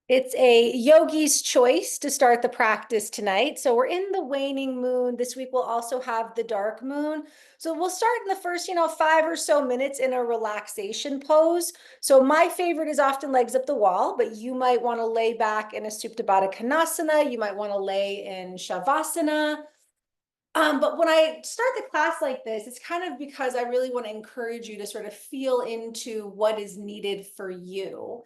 It's a yogi's choice to start the practice tonight. So we're in the waning moon. This week we'll also have the dark moon. So we'll start in the first, 5 or so minutes in a relaxation pose. So my favorite is often legs up the wall, but you might want to lay back in a Supta Baddha Konasana. You might want to lay in Shavasana. But when I start the class like this, it's kind of because I really want to encourage you to sort of feel into what is needed for you.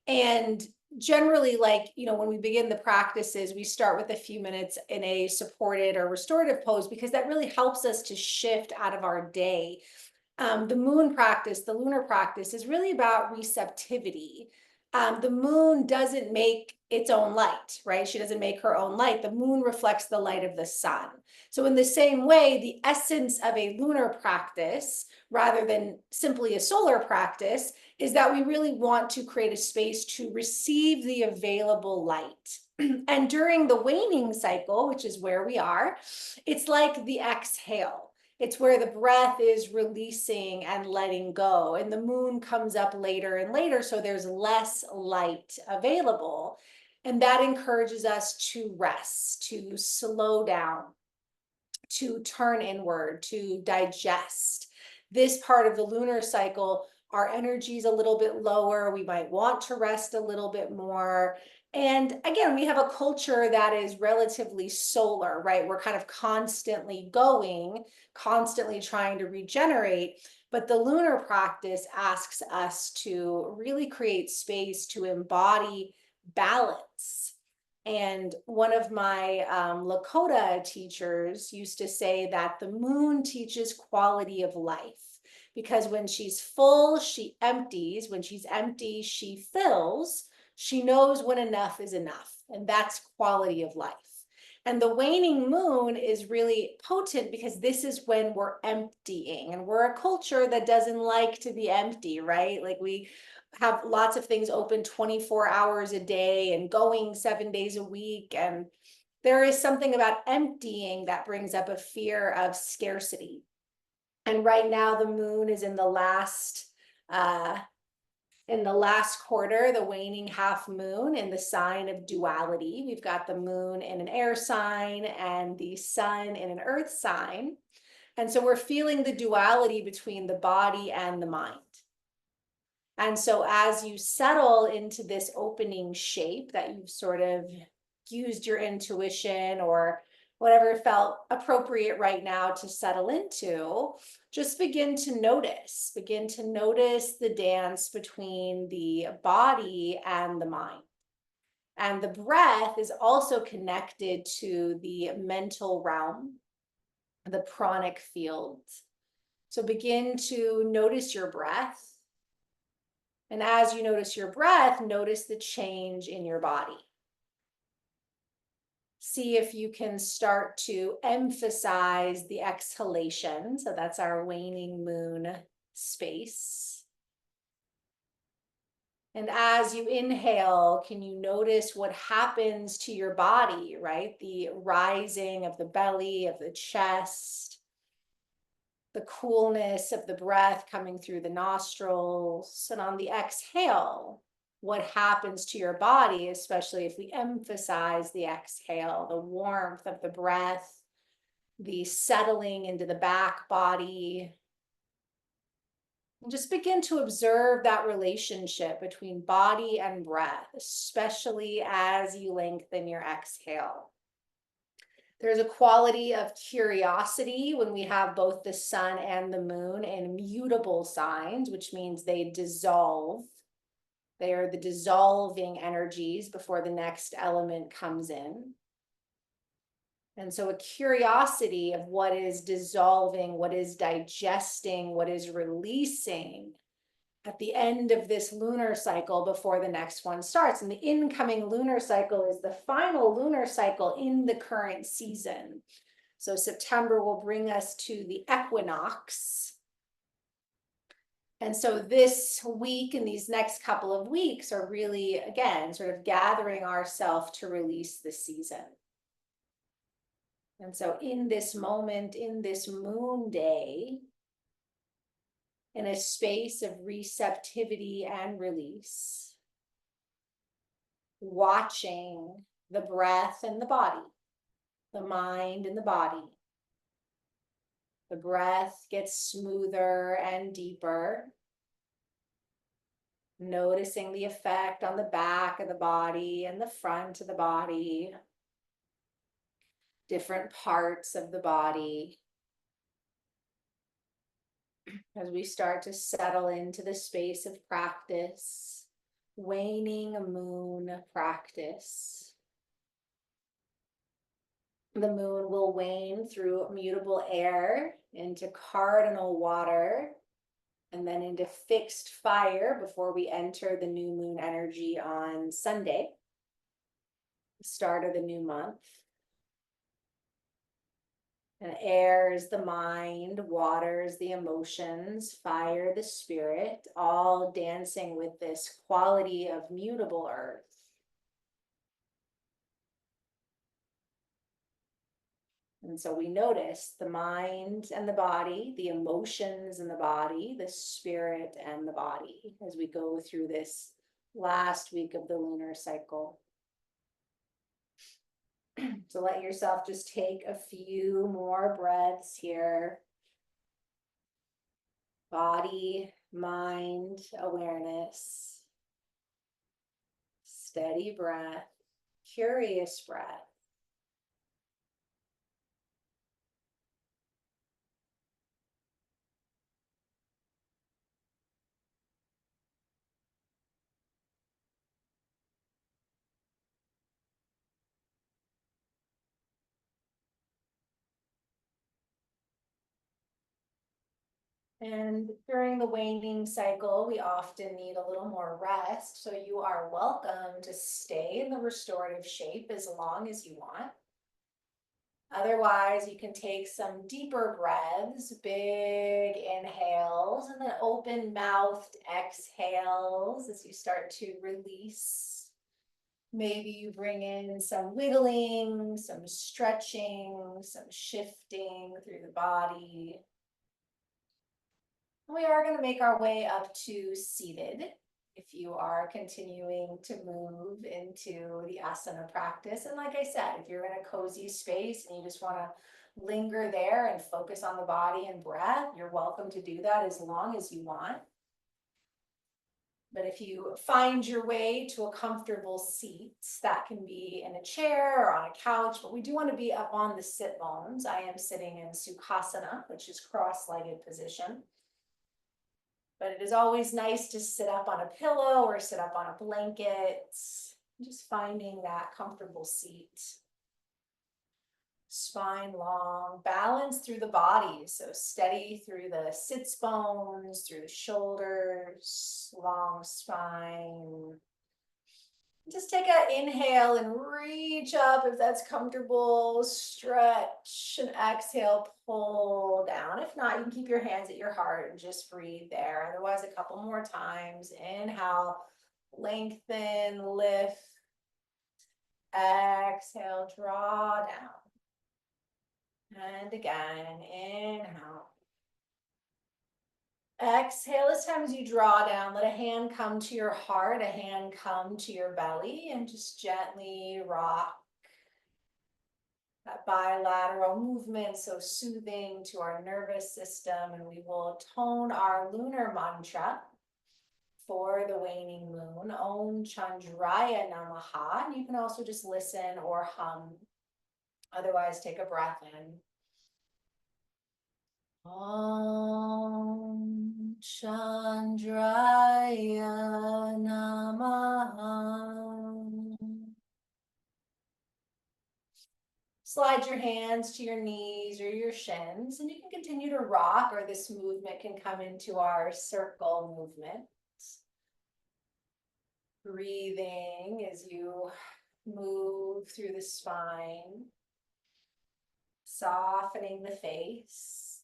And generally, when we begin the practices, we start with a few minutes in a supported or restorative pose because that really helps us to shift out of our day. The moon practice, the lunar practice, is really about receptivity. The moon doesn't make its own light, right? She doesn't make her own light. The moon reflects the light of the sun. So, in the same way, the essence of a lunar practice, rather than simply a solar practice, is that we really want to create a space to receive the available light. And during the waning cycle, which is where we are, it's like the exhale. It's where the breath is releasing and letting go. And the moon comes up later and later, so there's less light available. And that encourages us to rest, to slow down, to turn inward, to digest. This part of the lunar cycle, our energy is a little bit lower. We might want to rest a little bit more. And again, we have a culture that is relatively solar, right? We're kind of constantly going, constantly trying to regenerate. But the lunar practice asks us to really create space to embody balance. And one of my Lakota teachers used to say that the moon teaches quality of life because when she's full, she empties. When she's empty, she fills. She knows when enough is enough. And that's quality of life. And the waning moon is really potent because this is when we're emptying. And we're a culture that doesn't like to be empty, right? Like we have lots of things open 24 hours a day and going 7 days a week. And there is something about emptying that brings up a fear of scarcity. And right now the moon is in the last quarter, the waning half moon in the sign of duality. We've got the moon in an air sign and the sun in an earth sign. And so we're feeling the duality between the body and the mind. And so as you settle into this opening shape that you've sort of used your intuition or whatever felt appropriate right now to settle into, just begin to notice. Begin to notice the dance between the body and the mind. And the breath is also connected to the mental realm, the pranic field. So begin to notice your breath. And as you notice your breath, notice the change in your body. See if you can start to emphasize the exhalation. So that's our waning moon space. And as you inhale, can you notice what happens to your body, right? The rising of the belly, of the chest, the coolness of the breath coming through the nostrils. And on the exhale, what happens to your body, especially if we emphasize the exhale, the warmth of the breath, the settling into the back body. And just begin to observe that relationship between body and breath, especially as you lengthen your exhale. There's a quality of curiosity when we have both the sun and the moon in mutable signs, which means they dissolve. They are the dissolving energies before the next element comes in. And so a curiosity of what is dissolving, what is digesting, what is releasing at the end of this lunar cycle before the next one starts. And the incoming lunar cycle is the final lunar cycle in the current season. So September will bring us to the equinox. And so this week and these next couple of weeks are really, again, sort of gathering ourselves to release the season. And so in this moment, in this moon day, in a space of receptivity and release, watching the breath and the body, the mind and the body. The breath gets smoother and deeper. Noticing the effect on the back of the body and the front of the body, different parts of the body. As we start to settle into the space of practice, waning moon practice. The moon will wane through mutable air into cardinal water and then into fixed fire before we enter the new moon energy on Sunday, the start of the new month. And air is the mind, water is the emotions, fire the spirit, all dancing with this quality of mutable earth. And so we notice the mind and the body, the emotions and the body, the spirit and the body as we go through this last week of the lunar cycle. So let yourself just take a few more breaths here. Body, mind, awareness. Steady breath, curious breath. And during the waning cycle, we often need a little more rest. So you are welcome to stay in the restorative shape as long as you want. Otherwise, you can take some deeper breaths, big inhales, and then open mouthed exhales as you start to release. Maybe you bring in some wiggling, some stretching, some shifting through the body. We are going to make our way up to seated. If you are continuing to move into the asana practice. And like I said, if you're in a cozy space and you just want to linger there and focus on the body and breath, you're welcome to do that as long as you want. But if you find your way to a comfortable seat, that can be in a chair or on a couch, but we do want to be up on the sit bones. I am sitting in Sukhasana, which is cross-legged position. But it is always nice to sit up on a pillow or sit up on a blanket, just finding that comfortable seat. Spine long, balance through the body. So steady through the sits bones, through the shoulders, long spine. Just take an inhale and reach up if that's comfortable. Stretch and exhale, pull down. If not, you can keep your hands at your heart and just breathe there. Otherwise, a couple more times. Inhale, lengthen, lift. Exhale, draw down. And again, inhale. Exhale as time as you draw down, let a hand come to your heart, a hand come to your belly, and just gently rock. That bilateral movement, so soothing to our nervous system. And we will tone our lunar mantra for the waning moon, Om Chandraya Namaha. And you can also just listen or hum. Otherwise, take a breath in. Om Chandraya Namaha. Slide your hands to your knees or your shins, and you can continue to rock, or this movement can come into our circle movement. Breathing as you move through the spine, softening the face.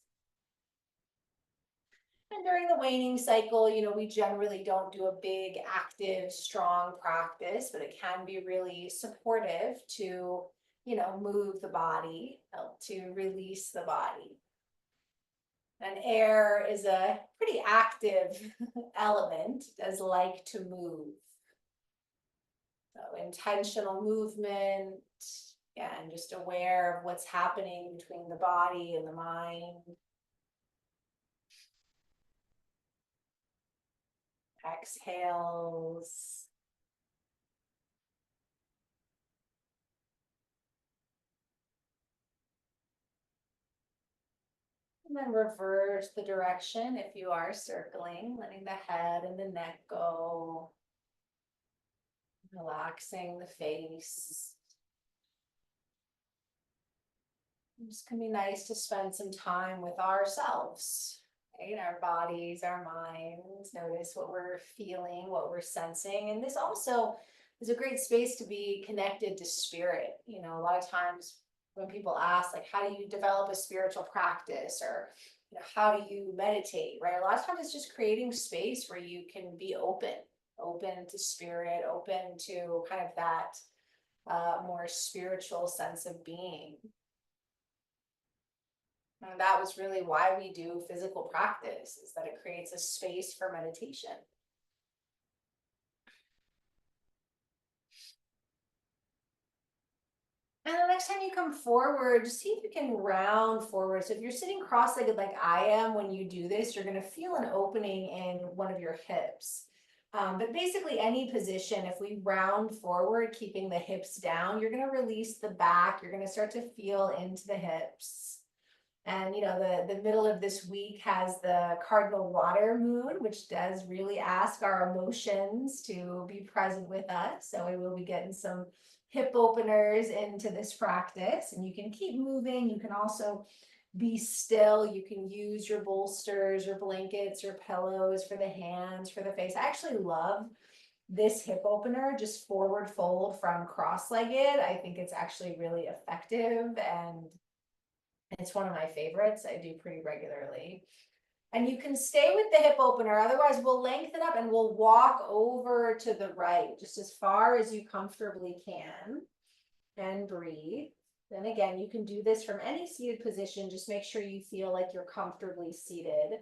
And during the waning cycle, we generally don't do a big, active, strong practice, but it can be really supportive to, move the body, help to release the body. And air is a pretty active element, does like to move. So intentional movement, and just aware of what's happening between the body and the mind. Exhales. And then reverse the direction if you are circling, letting the head and the neck go. Relaxing the face. It's gonna be nice to spend some time with ourselves, right? Our bodies, our minds, notice what we're feeling, what we're sensing. And this also is a great space to be connected to spirit. You know, a lot of times when people ask, like, how do you develop a spiritual practice, or how do you meditate, right? A lot of times it's just creating space where you can be open to spirit, open to kind of that more spiritual sense of being. And that was really why we do physical practice, is that it creates a space for meditation. And the next time you come forward, just see if you can round forward. So if you're sitting cross-legged like I am, when you do this, you're going to feel an opening in one of your hips. But basically any position, if we round forward, keeping the hips down, you're going to release the back. You're going to start to feel into the hips. And the middle of this week has the cardinal water moon, which does really ask our emotions to be present with us. So we will be getting some hip openers into this practice, and you can keep moving. You can also be still. You can use your bolsters, your blankets, your pillows for the hands, for the face. I actually love this hip opener, just forward fold from cross-legged. I think it's actually really effective, and it's one of my favorites. I do pretty regularly. And you can stay with the hip opener. Otherwise, we'll lengthen up and we'll walk over to the right, just as far as you comfortably can. And breathe. Then again, you can do this from any seated position. Just make sure you feel like you're comfortably seated.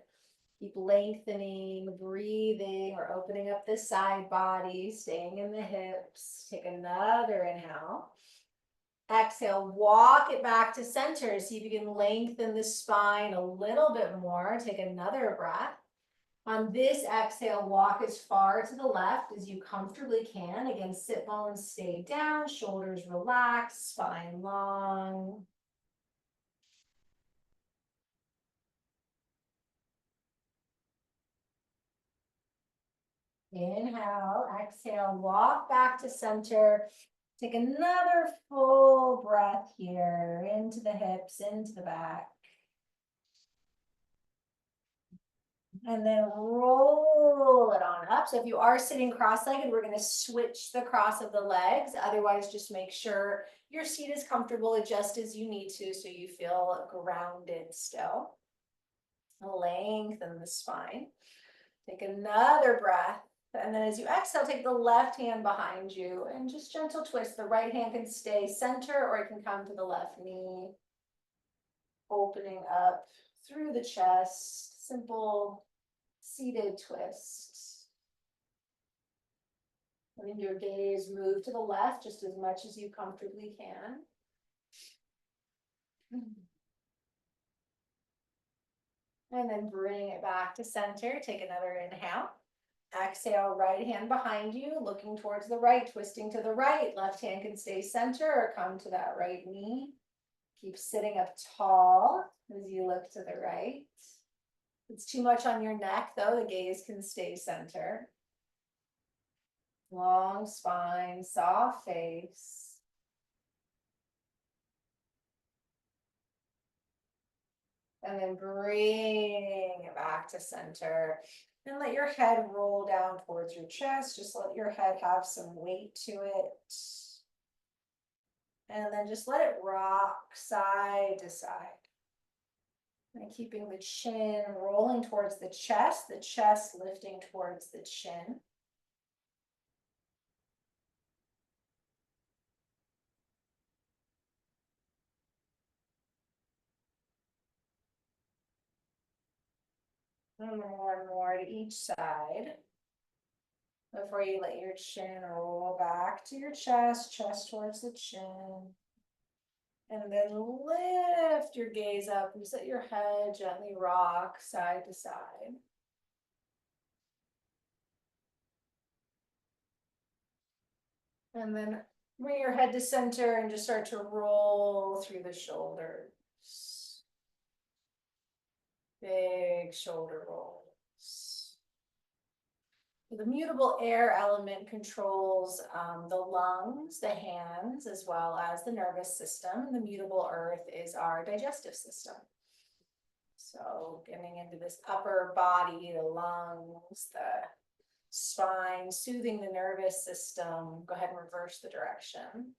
Keep lengthening, breathing, or opening up the side body, staying in the hips. Take another inhale. Exhale, walk it back to center. See if you can lengthen the spine a little bit more. Take another breath. On this exhale, walk as far to the left as you comfortably can. Again, sit bones stay down, shoulders relaxed, spine long. Inhale, exhale, walk back to center. Take another full breath here, into the hips, into the back. And then roll it on up. So if you are sitting cross-legged, we're going to switch the cross of the legs. Otherwise, just make sure your seat is comfortable, adjust as you need to so you feel grounded still. Lengthen the spine. Take another breath. And then as you exhale, take the left hand behind you and just gentle twist. The right hand can stay center, or it can come to the left knee. Opening up through the chest. Simple seated twist. Letting your gaze move to the left just as much as you comfortably can. And then bring it back to center. Take another inhale. Exhale, right hand behind you, looking towards the right, twisting to the right. Left hand can stay center or come to that right knee. Keep sitting up tall as you look to the right. If it's too much on your neck, though, the gaze can stay center. Long spine, soft face. And then bring it back to center. And let your head roll down towards your chest. Just let your head have some weight to it. And then just let it rock side to side. And keeping the chin rolling towards the chest lifting towards the chin. And more to each side. Before you let your chin roll back to your chest, chest towards the chin. And then lift your gaze up and just let your head gently rock side to side. And then bring your head to center and just start to roll through the shoulders. Big shoulder rolls. The mutable air element controls the lungs, the hands, as well as the nervous system. The mutable earth is our digestive system. So getting into this upper body, the lungs, the spine, soothing the nervous system. Go ahead and reverse the direction.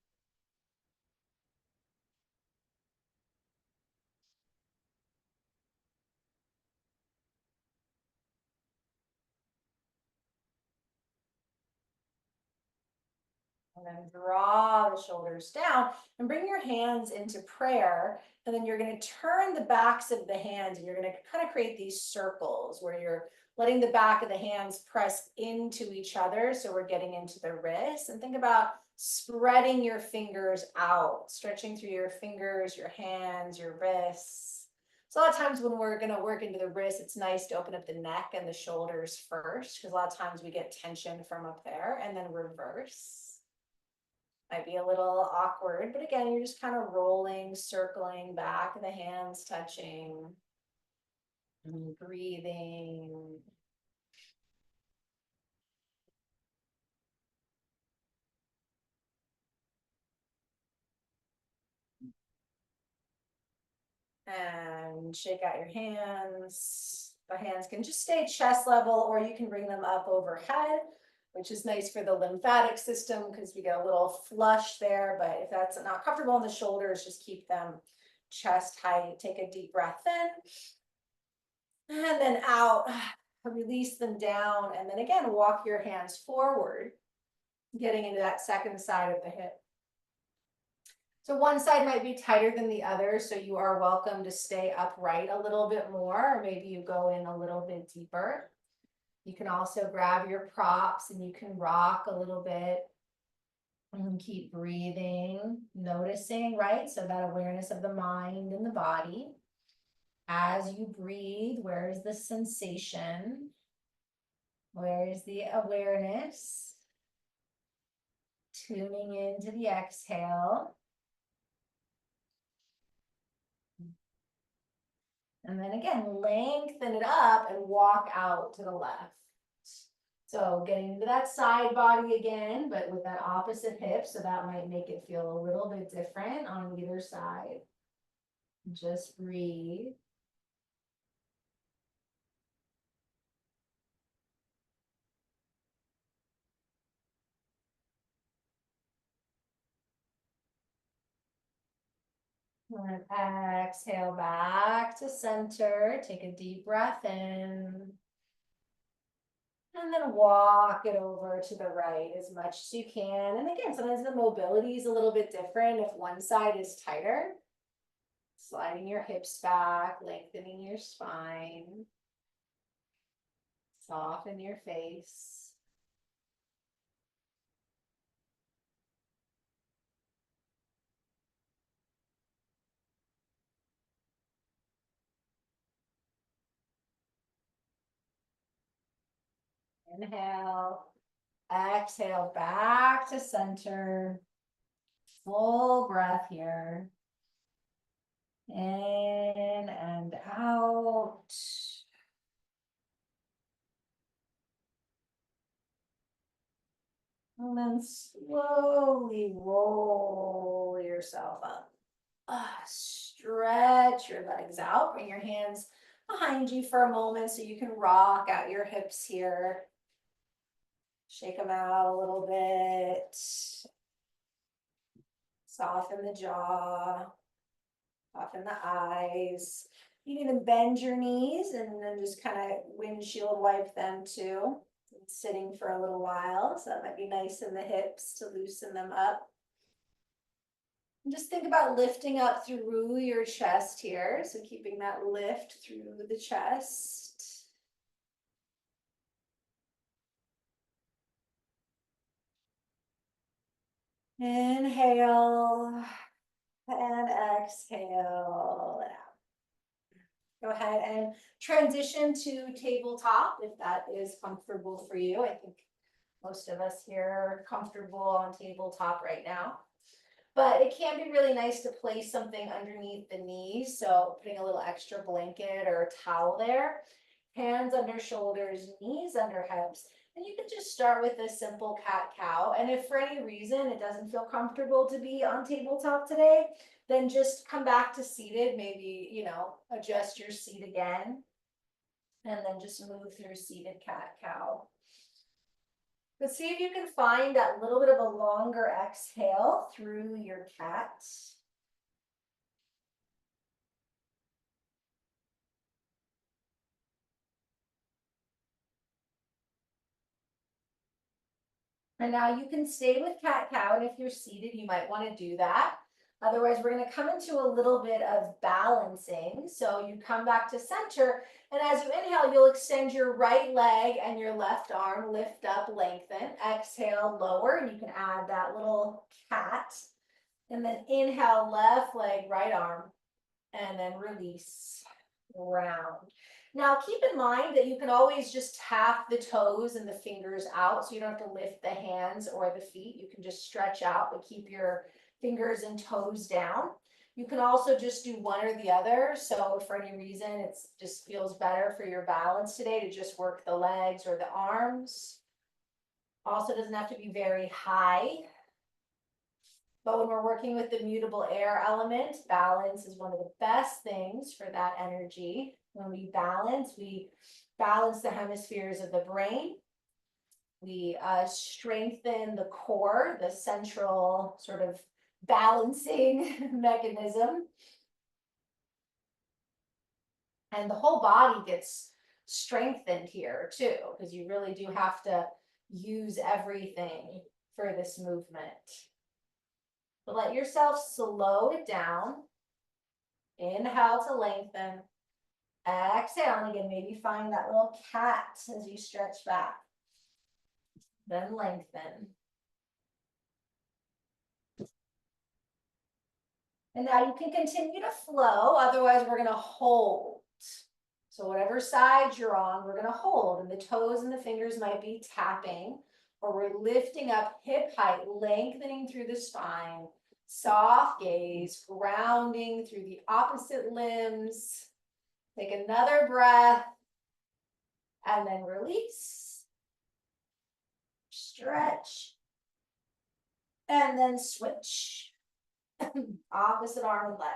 And then draw the shoulders down and bring your hands into prayer. And then you're going to turn the backs of the hands and you're going to kind of create these circles where you're letting the back of the hands press into each other. So we're getting into the wrists, and think about spreading your fingers out, stretching through your fingers, your hands, your wrists. So a lot of times when we're going to work into the wrists, it's nice to open up the neck and the shoulders first, because a lot of times we get tension from up there, and then reverse. Might be a little awkward, but again, you're just kind of rolling, circling back, the hands touching, and breathing. And shake out your hands. The hands can just stay chest level, or you can bring them up overhead, which is nice for the lymphatic system because we get a little flush there. But if that's not comfortable in the shoulders, just keep them chest height. Take a deep breath in and then out. Release them down. And then again, walk your hands forward, getting into that second side of the hip. So one side might be tighter than the other, so you are welcome to stay upright a little bit more, or maybe you go in a little bit deeper. You can also grab your props and you can rock a little bit and keep breathing, noticing, right? So that awareness of the mind and the body. As you breathe, where is the sensation? Where is the awareness? Tuning into the exhale. And then again, lengthen it up and walk out to the left. So getting into that side body again, but with that opposite hip. So that might make it feel a little bit different on either side. Just breathe. And exhale back to center. Take a deep breath in. And then walk it over to the right as much as you can. And again, sometimes the mobility is a little bit different. If one side is tighter, sliding your hips back, lengthening your spine. Soften your face. Inhale. Exhale back to center. Full breath here. In and out. And then slowly roll yourself up. Stretch your legs out. Bring your hands behind you for a moment so you can rock out your hips here. Shake them out a little bit. Soften the jaw. Soften the eyes. You can even bend your knees and then just kind of windshield wipe them too. Sitting for a little while, so that might be nice in the hips to loosen them up. And just think about lifting up through your chest here, so keeping that lift through the chest. Inhale and exhale. Go ahead and transition to tabletop if that is comfortable for you. I think most of us here are comfortable on tabletop right now. But it can be really nice to place something underneath the knees. So putting a little extra blanket or a towel there, hands under shoulders, knees under hips. And you can just start with a simple cat-cow. And if for any reason it doesn't feel comfortable to be on tabletop today, then just come back to seated, maybe, adjust your seat again, and then just move through seated cat-cow. But see if you can find that little bit of a longer exhale through your cat. And now you can stay with cat-cow, and if you're seated, you might want to do that. Otherwise, we're going to come into a little bit of balancing. So you come back to center, and as you inhale, you'll extend your right leg and your left arm, lift up, lengthen. Exhale, lower, and you can add that little cat. And then inhale, left leg, right arm, and then release, round. Now keep in mind that you can always just tap the toes and the fingers out, so you don't have to lift the hands or the feet. You can just stretch out, but keep your fingers and toes down. You can also just do one or the other. So if for any reason it just feels better for your balance today to just work the legs or the arms. Also doesn't have to be very high. But when we're working with the mutable air element, balance is one of the best things for that energy. When we balance the hemispheres of the brain. We strengthen the core, the central sort of balancing mechanism. And the whole body gets strengthened here too, because you really do have to use everything for this movement. But let yourself slow it down. Inhale to lengthen. Exhale, and again, maybe find that little cat as you stretch back. Then lengthen. And now you can continue to flow, otherwise we're gonna hold. So whatever side you're on, we're gonna hold, and the toes and the fingers might be tapping, or we're lifting up hip height, lengthening through the spine, soft gaze, grounding through the opposite limbs. Take another breath, and then release. Stretch, and then switch. Opposite arm and leg.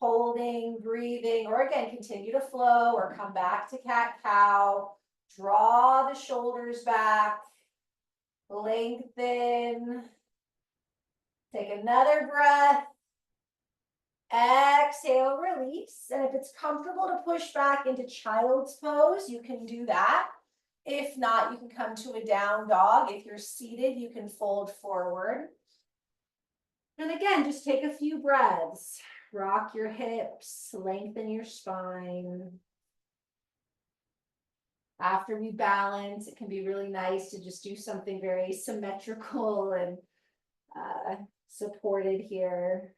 Holding, breathing, or again, continue to flow or come back to cat-cow. Draw the shoulders back. Lengthen. Take another breath. Exhale, release. And if it's comfortable to push back into child's pose, you can do that. If not, you can come to a down dog. If you're seated, you can fold forward. And again, just take a few breaths. Rock your hips, lengthen your spine. After we balance, it can be really nice to just do something very symmetrical and supported here.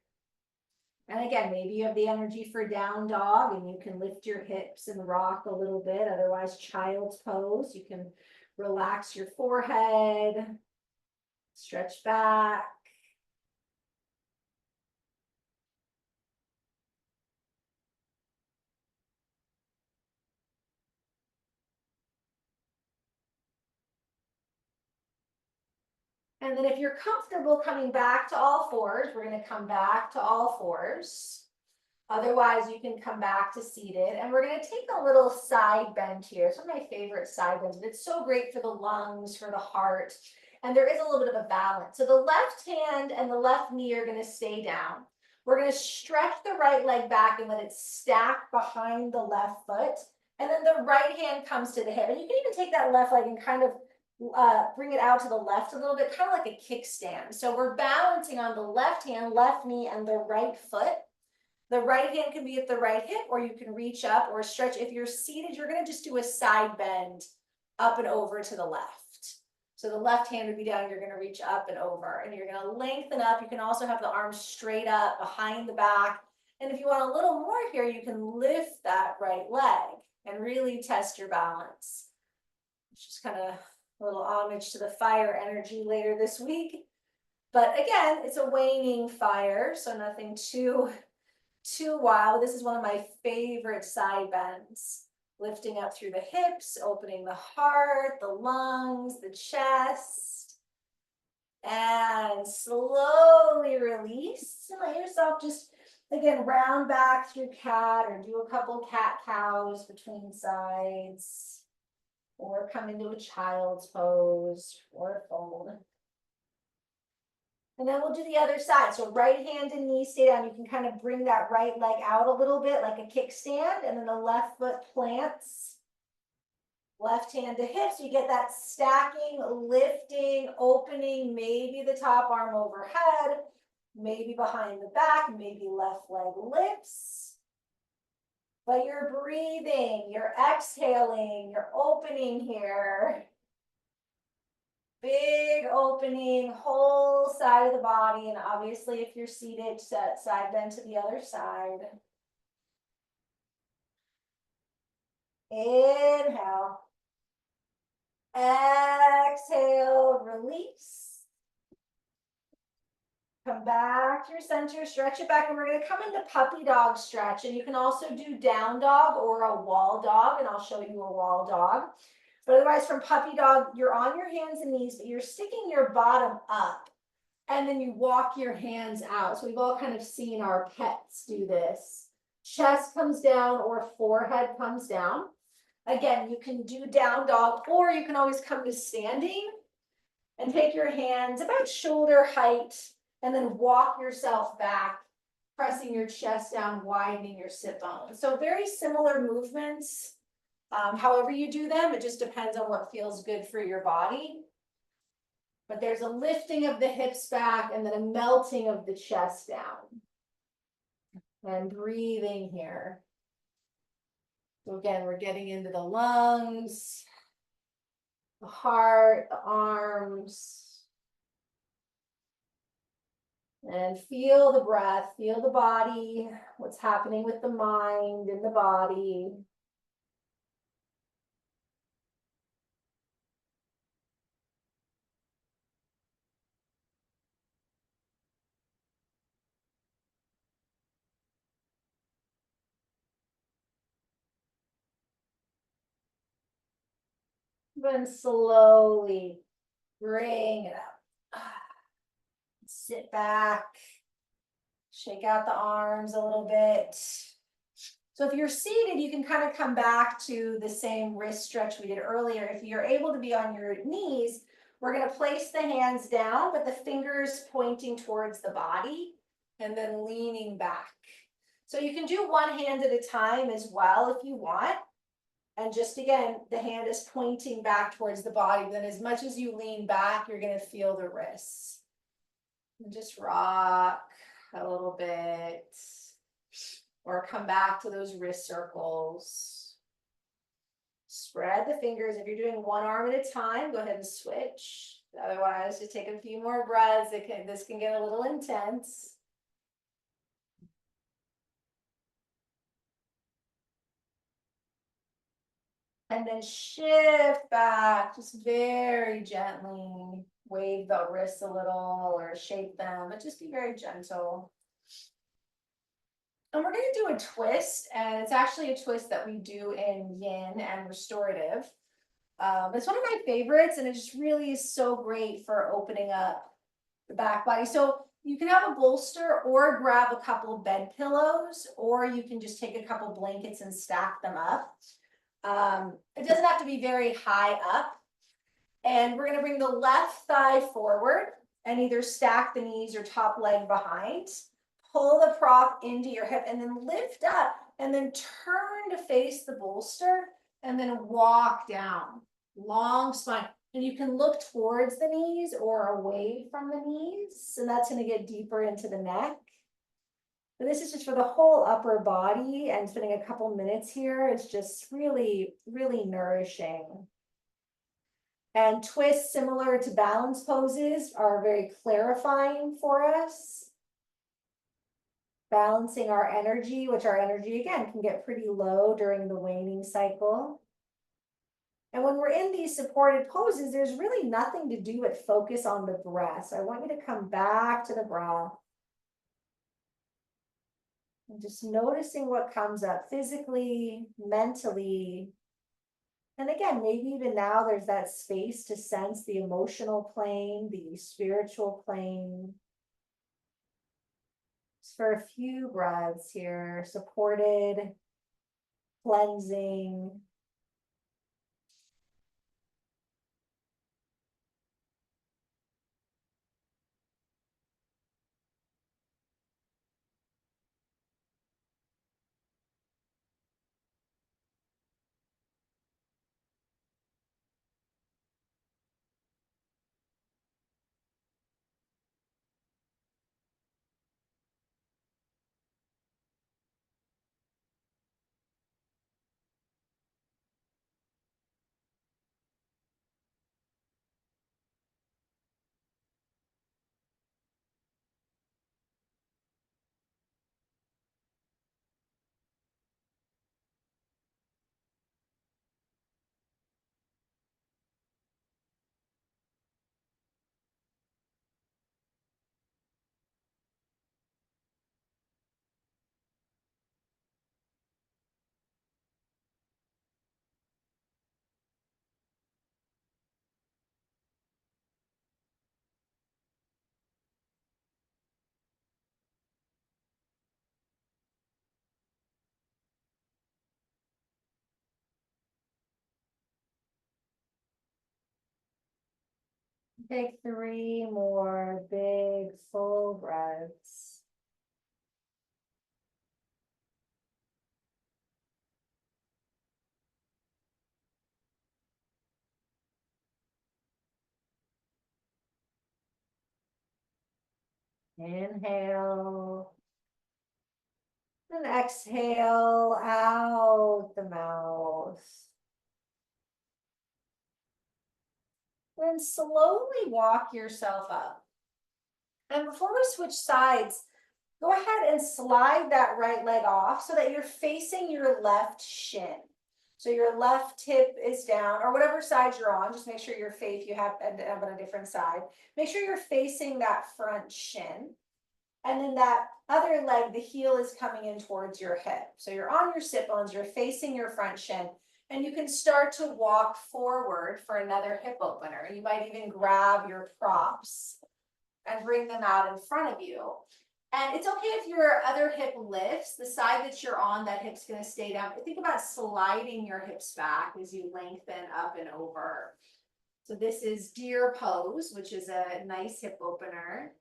And again, maybe you have the energy for down dog and you can lift your hips and rock a little bit. Otherwise, child's pose, you can relax your forehead, stretch back. And then if you're comfortable coming back to all fours, we're going to come back to all fours. Otherwise, you can come back to seated. And we're going to take a little side bend here. It's one of my favorite side bends, but it's so great for the lungs, for the heart. And there is a little bit of a balance. So the left hand and the left knee are going to stay down. We're going to stretch the right leg back and let it stack behind the left foot. And then the right hand comes to the hip. And you can even take that left leg and kind of bring it out to the left a little bit, kind of like a kickstand. So we're balancing on the left hand, left knee, and the right foot. The right hand can be at the right hip, or you can reach up or stretch. If you're seated, you're going to just do a side bend up and over to the left. So the left hand would be down, you're gonna reach up and over, and you're gonna lengthen up. You can also have the arms straight up behind the back. And if you want a little more here, you can lift that right leg and really test your balance. It's just kind of a little homage to the fire energy later this week. But again, it's a waning fire, so nothing too wild. This is one of my favorite side bends. Lifting up through the hips, opening the heart, the lungs, the chest. And slowly release. And let yourself just, again, round back through cat, or do a couple cat cows between sides. Or come into a child's pose or fold. And then we'll do the other side. So right hand and knee stay down. You can kind of bring that right leg out a little bit like a kickstand, and then the left foot plants. Left hand to hips. You get that stacking, lifting, opening, maybe the top arm overhead, maybe behind the back, maybe left leg lifts. But you're breathing, you're exhaling, you're opening here. Big opening, whole side of the body. And obviously, if you're seated, side bend to the other side. Inhale. Exhale, release. Come back to your center, stretch it back, and we're going to come into puppy dog stretch. And you can also do down dog or a wall dog, and I'll show you a wall dog. But otherwise, from puppy dog, you're on your hands and knees, but you're sticking your bottom up, and then you walk your hands out. So we've all kind of seen our pets do this. Chest comes down or forehead comes down. Again, you can do down dog, or you can always come to standing and take your hands about shoulder height, and then walk yourself back, pressing your chest down, widening your sit bones. So very similar movements. However you do them, it just depends on what feels good for your body. But there's a lifting of the hips back and then a melting of the chest down. And breathing here. So again, we're getting into the lungs, the heart, the arms. And feel the breath, feel the body, what's happening with the mind and the body. Then slowly bring it up. Sit back. Shake out the arms a little bit. So if you're seated, you can kind of come back to the same wrist stretch we did earlier. If you're able to be on your knees, we're going to place the hands down, but the fingers pointing towards the body and then leaning back. So you can do one hand at a time as well if you want. And just again, the hand is pointing back towards the body. Then as much as you lean back, you're going to feel the wrists. And just rock a little bit. Or come back to those wrist circles. Spread the fingers. If you're doing one arm at a time, go ahead and switch. Otherwise, just take a few more breaths. This can get a little intense. And then shift back, just very gently. Wave the wrists a little or shape them, but just be very gentle. And we're going to do a twist, and it's actually a twist that we do in yin and restorative. It's one of my favorites, and it just really is so great for opening up the back body. So you can have a bolster or grab a couple of bed pillows, or you can just take a couple blankets and stack them up. It doesn't have to be very high up. And we're going to bring the left thigh forward and either stack the knees or top leg behind. Pull the prop into your hip and then lift up and then turn to face the bolster and then walk down. Long spine. And you can look towards the knees or away from the knees. And that's going to get deeper into the neck. But this is just for the whole upper body, and spending a couple minutes here is just really, really nourishing. And twists similar to balance poses are very clarifying for us. Balancing our energy, which our energy again can get pretty low during the waning cycle. And when we're in these supported poses, there's really nothing to do but focus on the breath. So I want you to come back to the breath. And just noticing what comes up physically, mentally. And again, maybe even now there's that space to sense the emotional plane, the spiritual plane. Just for a few breaths here, supported, cleansing. Take 3 more big full breaths. Inhale and exhale out the mouth. Then slowly walk yourself up. And before we switch sides, go ahead and slide that right leg off so that you're facing your left shin. So your left hip is down, or whatever side you're on. Just make sure your face you have on a different side. Make sure you're facing that front shin. And then that other leg, the heel is coming in towards your hip. So you're on your sit bones, you're facing your front shin, and you can start to walk forward for another hip opener. You might even grab your props and bring them out in front of you. And it's okay if your other hip lifts, the side that you're on, that hip's gonna stay down. But think about sliding your hips back as you lengthen up and over. So this is deer pose, which is a nice hip opener.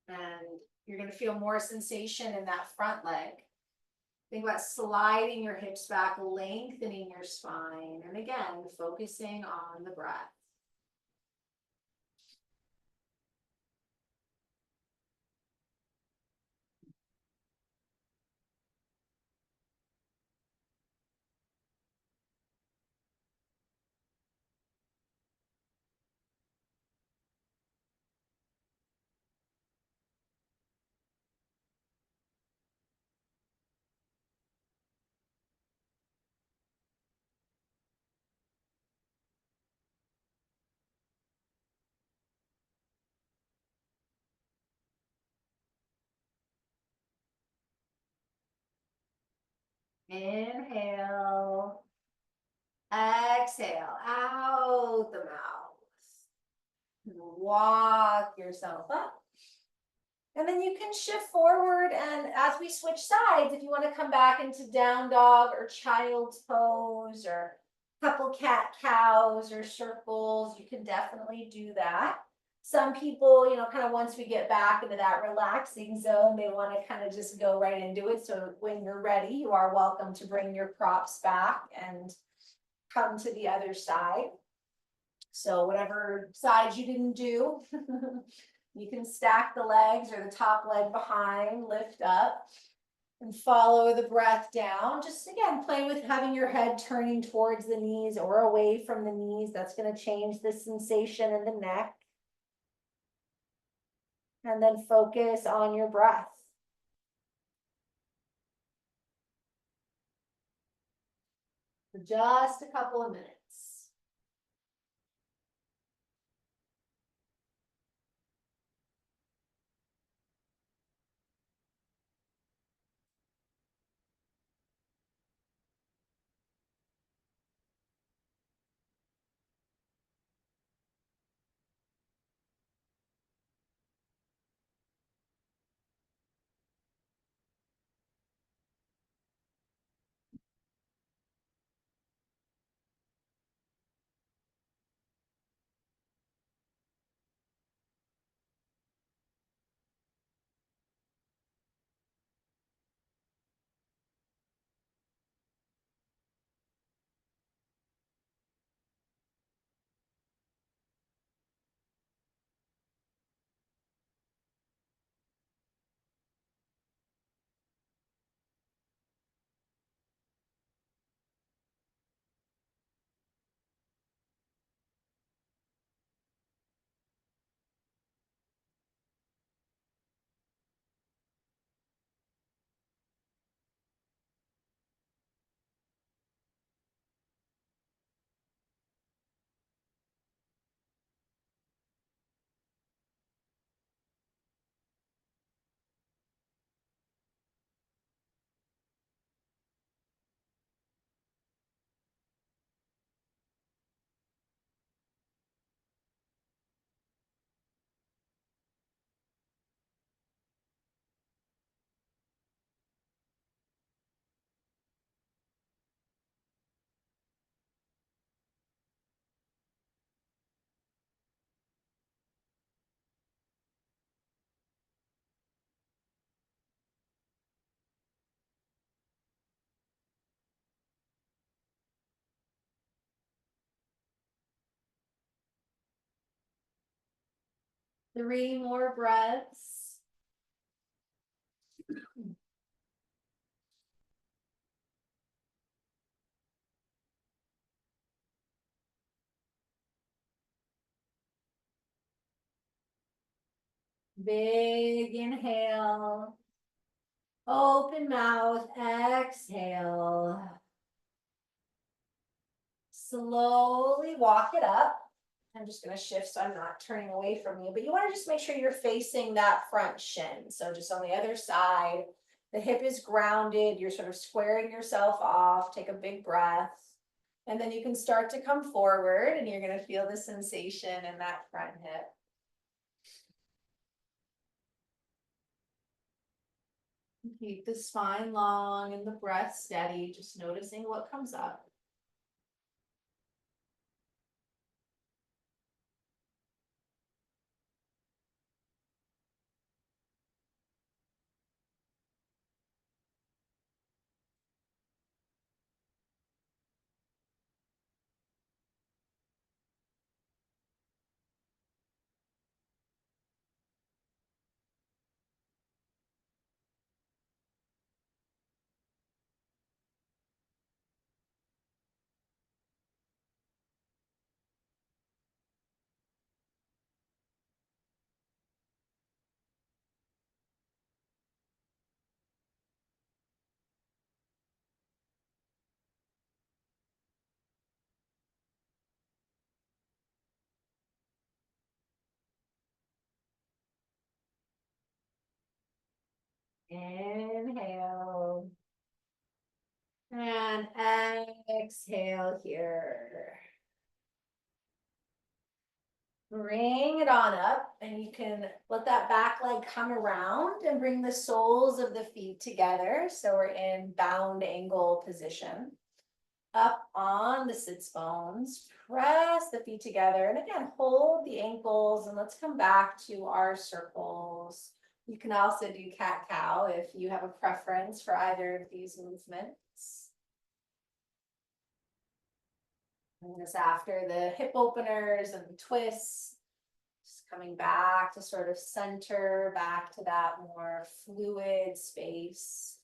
And you're gonna feel more sensation in that front leg. Think about sliding your hips back, lengthening your spine. And again, focusing on the breath. Inhale. Exhale out the mouth. Walk yourself up. And then you can shift forward, and as we switch sides, if you want to come back into down dog or child's pose or couple cat cows or circles, you can definitely do that. Some people, kind of once we get back into that relaxing zone, they want to kind of just go right into it. So when you're ready, you are welcome to bring your props back and come to the other side. So whatever side you didn't do, you can stack the legs or the top leg behind, lift up. And follow the breath down. Just again, play with having your head turning towards the knees or away from the knees. That's going to change the sensation in the neck. And then focus on your breath. For just a couple of minutes. 3 more breaths. Big inhale. Open mouth, exhale. Slowly walk it up. I'm just going to shift so I'm not turning away from you, but you want to just make sure you're facing that front shin. So just on the other side, the hip is grounded. You're sort of squaring yourself off. Take a big breath. And then you can start to come forward and you're going to feel the sensation in that front hip. Keep the spine long and the breath steady, just noticing what comes up. Inhale. And exhale here. Bring it on up, and you can let that back leg come around and bring the soles of the feet together. So we're in bound angle position. Up on the sits bones, press the feet together, and again, hold the ankles, and let's come back to our circles. You can also do cat-cow if you have a preference for either of these movements. And this after the hip openers and the twists, just coming back to sort of center, back to that more fluid space.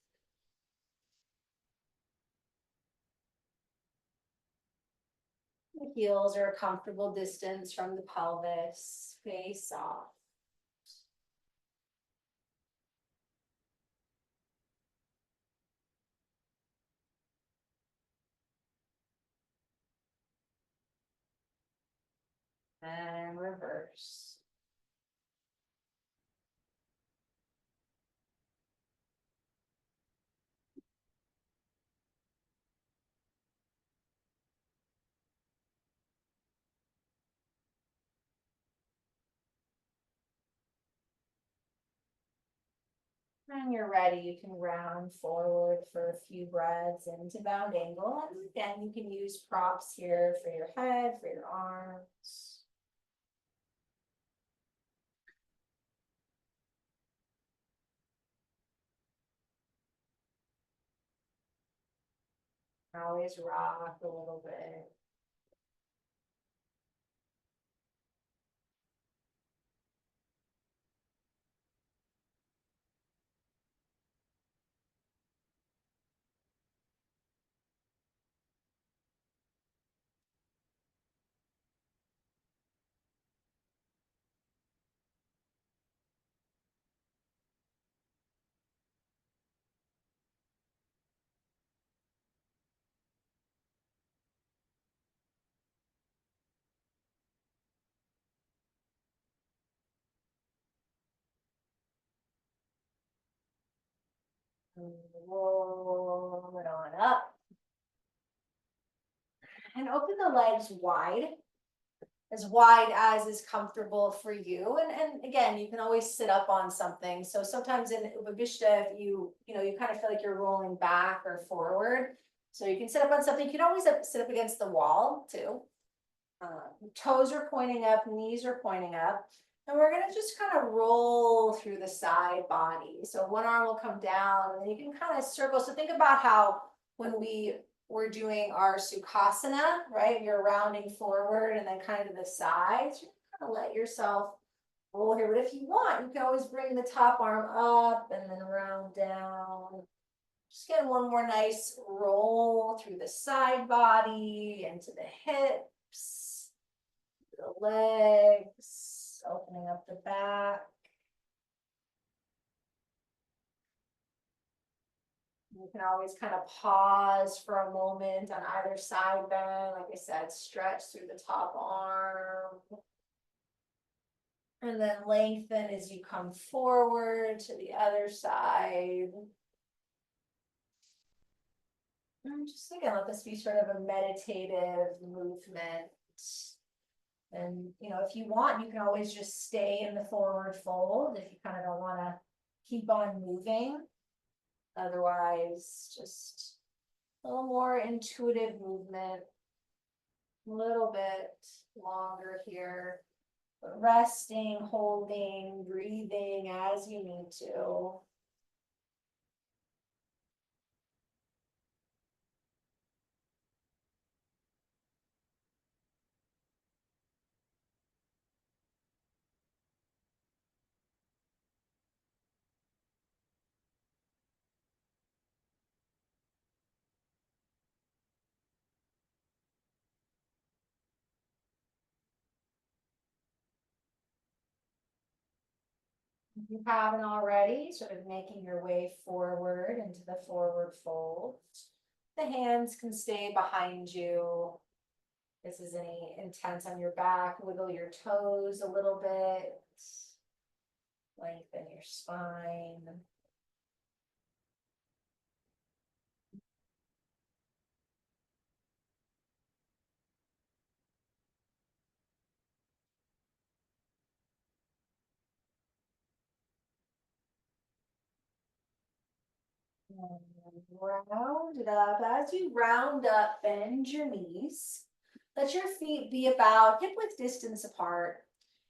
The heels are a comfortable distance from the pelvis, face off. And reverse. When you're ready, you can round forward for a few breaths into bound angle. And again, you can use props here for your head, for your arms. Always rock a little bit. And roll it on up. And open the legs wide as is comfortable for you. And again, you can always sit up on something. So sometimes in Upavishta, if you kind of feel like you're rolling back or forward. So you can sit up on something. You can always sit up against the wall too. Toes are pointing up, knees are pointing up. And we're gonna just kind of roll through the side body. So one arm will come down and then you can kind of circle. So think about how when we're doing our Sukhasana, right? You're rounding forward and then kind of to the sides. You kind of let yourself roll here. But if you want, you can always bring the top arm up and then round down. Just get one more nice roll through the side body into the hips, the legs, opening up the back. You can always kind of pause for a moment on either side bend. Like I said, stretch through the top arm. And then lengthen as you come forward to the other side. And just again, let this be sort of a meditative movement. And if you want, you can always just stay in the forward fold if you kind of don't want to keep on moving. Otherwise, just a little more intuitive movement, a little bit longer here, but resting, holding, breathing as you need to. If you haven't already, sort of making your way forward into the forward fold. The hands can stay behind you. This is any intense on your back, wiggle your toes a little bit. Lengthen your spine. Round it up. As you round up, bend your knees. Let your feet be about hip width distance apart.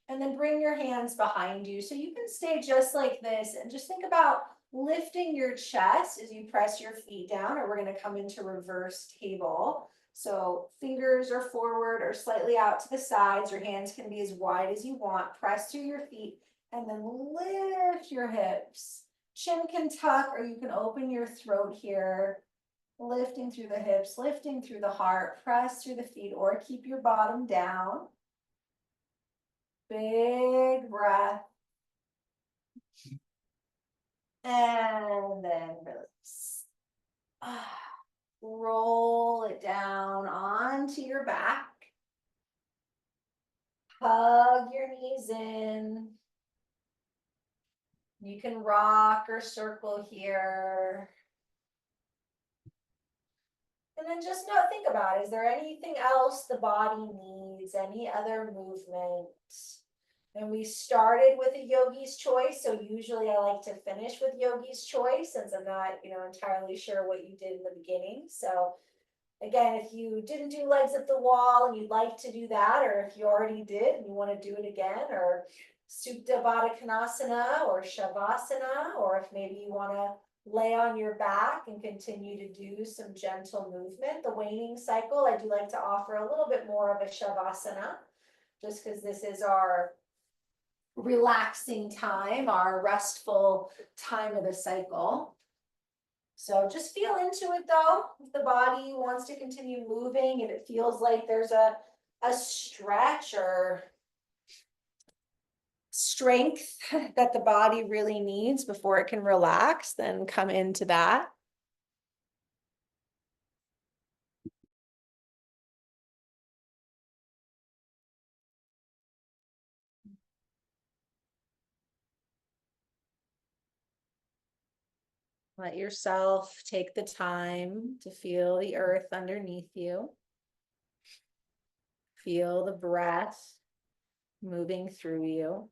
And then bring your hands behind you. So you can stay just like this and just think about lifting your chest as you press your feet down, or we're going to come into reverse table. So fingers are forward or slightly out to the sides. Your hands can be as wide as you want. Press through your feet and then lift your hips. Chin can tuck, or you can open your throat here. Lifting through the hips, lifting through the heart, press through the feet, or keep your bottom down. Big breath. And then release. Roll it down onto your back. Hug your knees in. You can rock or circle here. And then just think about it. Is there anything else the body needs? Any other movement? And we started with a yogi's choice. So usually I like to finish with yogi's choice since I'm not, entirely sure what you did in the beginning. So again, if you didn't do legs up the wall and you'd like to do that, or if you already did and you want to do it again, or Supta Baddha Konasana or Shavasana, or if maybe you want to lay on your back and continue to do some gentle movement. The waning cycle, I do like to offer a little bit more of a Shavasana, just because this is our relaxing time, our restful time of the cycle. So just feel into it though. If the body wants to continue moving, if it feels like there's a stretch or strength that the body really needs before it can relax, then come into that. Let yourself take the time to feel the earth underneath you. Feel the breath moving through you.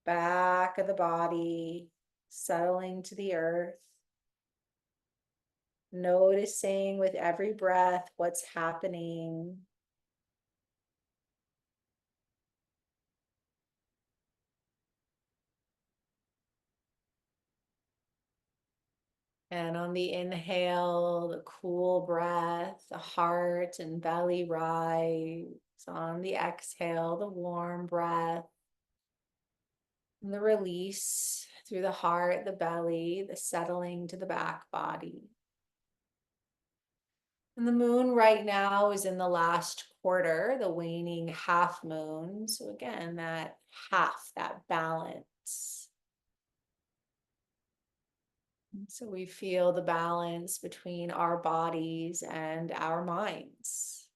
Back of the body, settling to the earth. Noticing with every breath what's happening. And on the inhale, the cool breath, the heart and belly rise. On the exhale, the warm breath. And the release through the heart, the belly, the settling to the back body. And the moon right now is in the last quarter, the waning half moon. So again, that half, that balance. So we feel the balance between our bodies and our minds.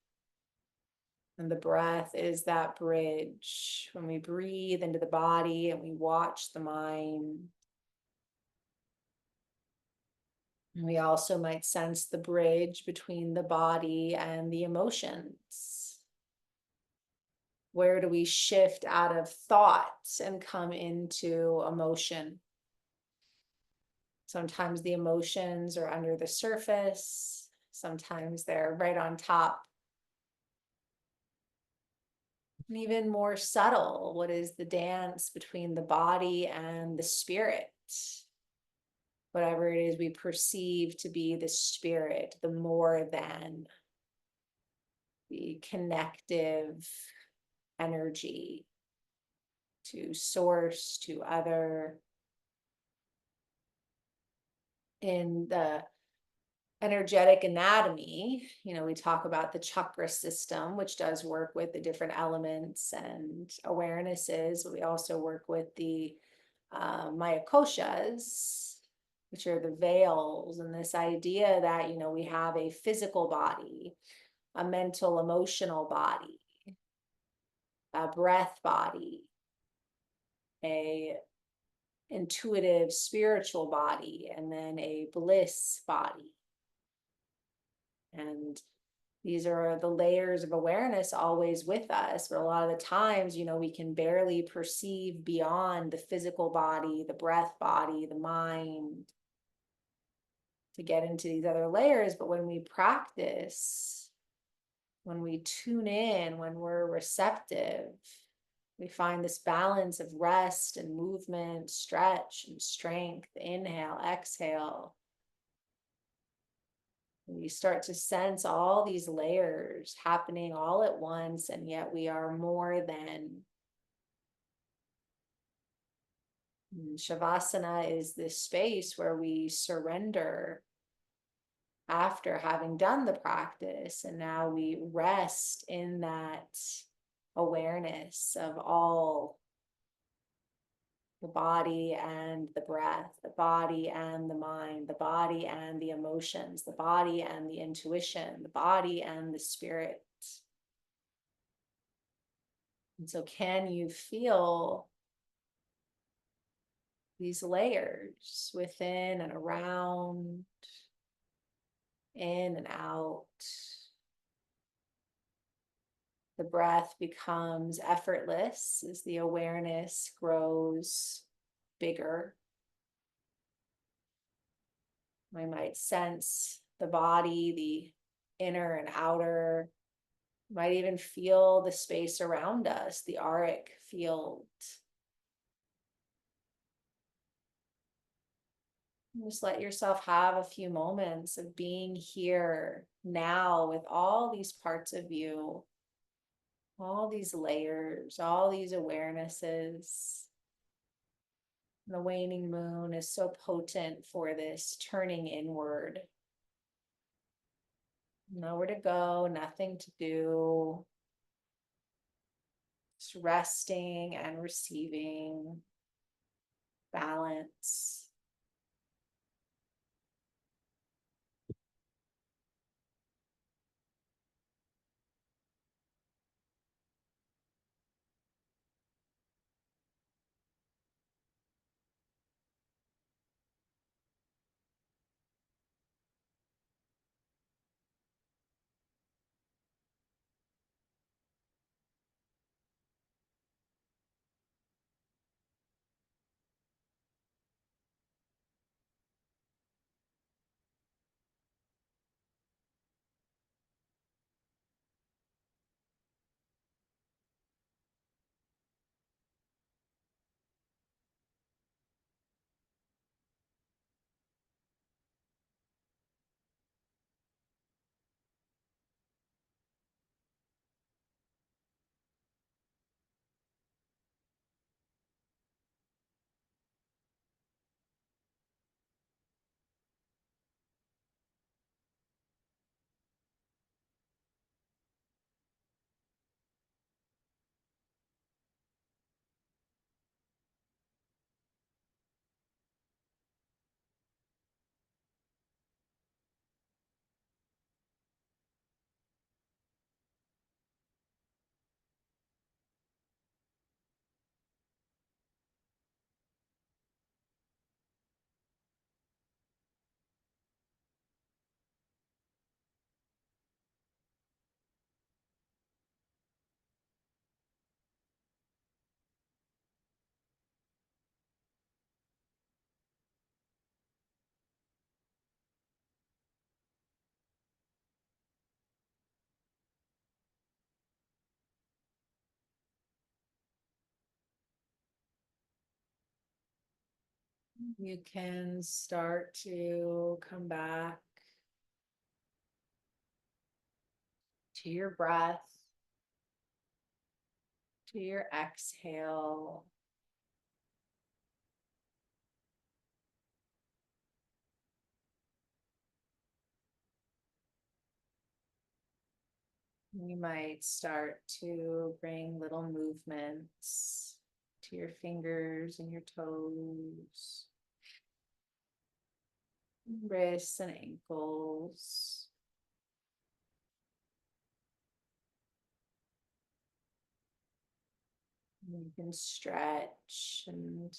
And the breath is that bridge. When we breathe into the body and we watch the mind. And we also might sense the bridge between the body and the emotions. Where do we shift out of thoughts and come into emotion? Sometimes the emotions are under the surface. Sometimes they're right on top. And even more subtle, what is the dance between the body and the spirit? Whatever it is we perceive to be the spirit, the more than, the connective energy to source, to other. In the energetic anatomy, we talk about the chakra system, which does work with the different elements and awarenesses, but we also work with the Mayakoshas, which are the veils, and this idea that, we have a physical body, a mental, emotional body, a breath body, a intuitive spiritual body, and then a bliss body. And these are the layers of awareness always with us, but a lot of the times, we can barely perceive beyond the physical body, the breath body, the mind, to get into these other layers. But when we practice, when we tune in, when we're receptive, we find this balance of rest and movement, stretch and strength, inhale, exhale. And you start to sense all these layers happening all at once, and yet we are more than. And Shavasana is this space where we surrender after having done the practice, and now we rest in that awareness of all the body and the breath, the body and the mind, the body and the emotions, the body and the intuition, the body and the spirit. And so, can you feel these layers within and around, in and out? The breath becomes effortless as the awareness grows bigger. I might sense the body, the inner and outer. Might even feel the space around us, the auric field. Just let yourself have a few moments of being here now with all these parts of you, all these layers, all these awarenesses. The waning moon is so potent for this turning inward. Nowhere to go, nothing to do. Just resting and receiving balance. You can start to come back to your breath, to your exhale. You might start to bring little movements to your fingers and your toes, wrists and ankles. You can stretch and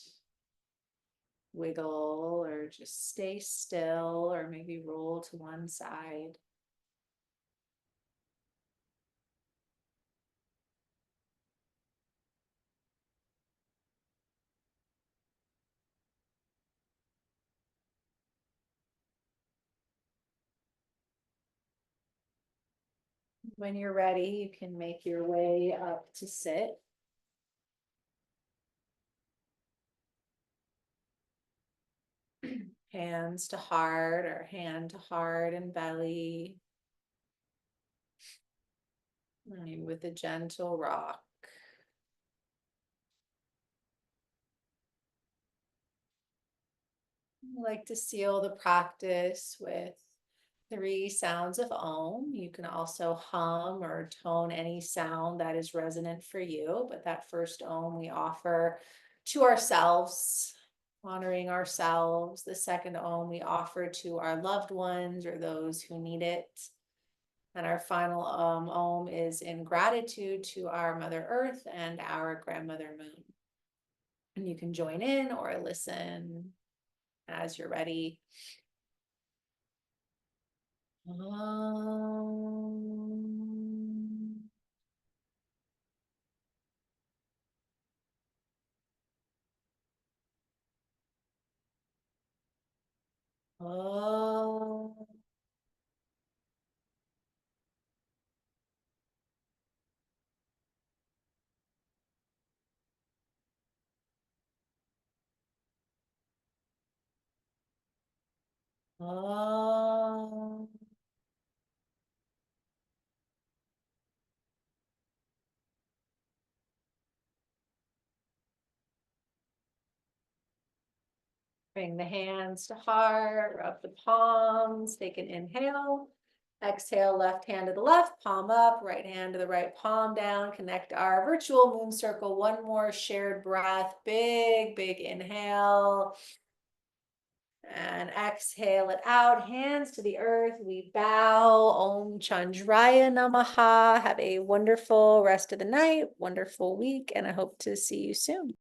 wiggle or just stay still or maybe roll to one side. When you're ready, you can make your way up to sit. Hands to heart or hand to heart and belly. Maybe with a gentle rock. I like to seal the practice with 3 sounds of Om. You can also hum or tone any sound that is resonant for you, but that first Om we offer to ourselves, honoring ourselves. The second Om we offer to our loved ones or those who need it. And our final Om is in gratitude to our Mother Earth and our Grandmother Moon. And you can join in or listen as you're ready. Om. Om. Om. Bring the hands to heart, rub the palms, take an inhale. Exhale, left hand to the left, palm up, right hand to the right, palm down. Connect our virtual moon circle. One more shared breath. Big, big inhale. And exhale it out, hands to the earth. We bow. Om Chandraya Namaha. Have a wonderful rest of the night, wonderful week, and I hope to see you soon.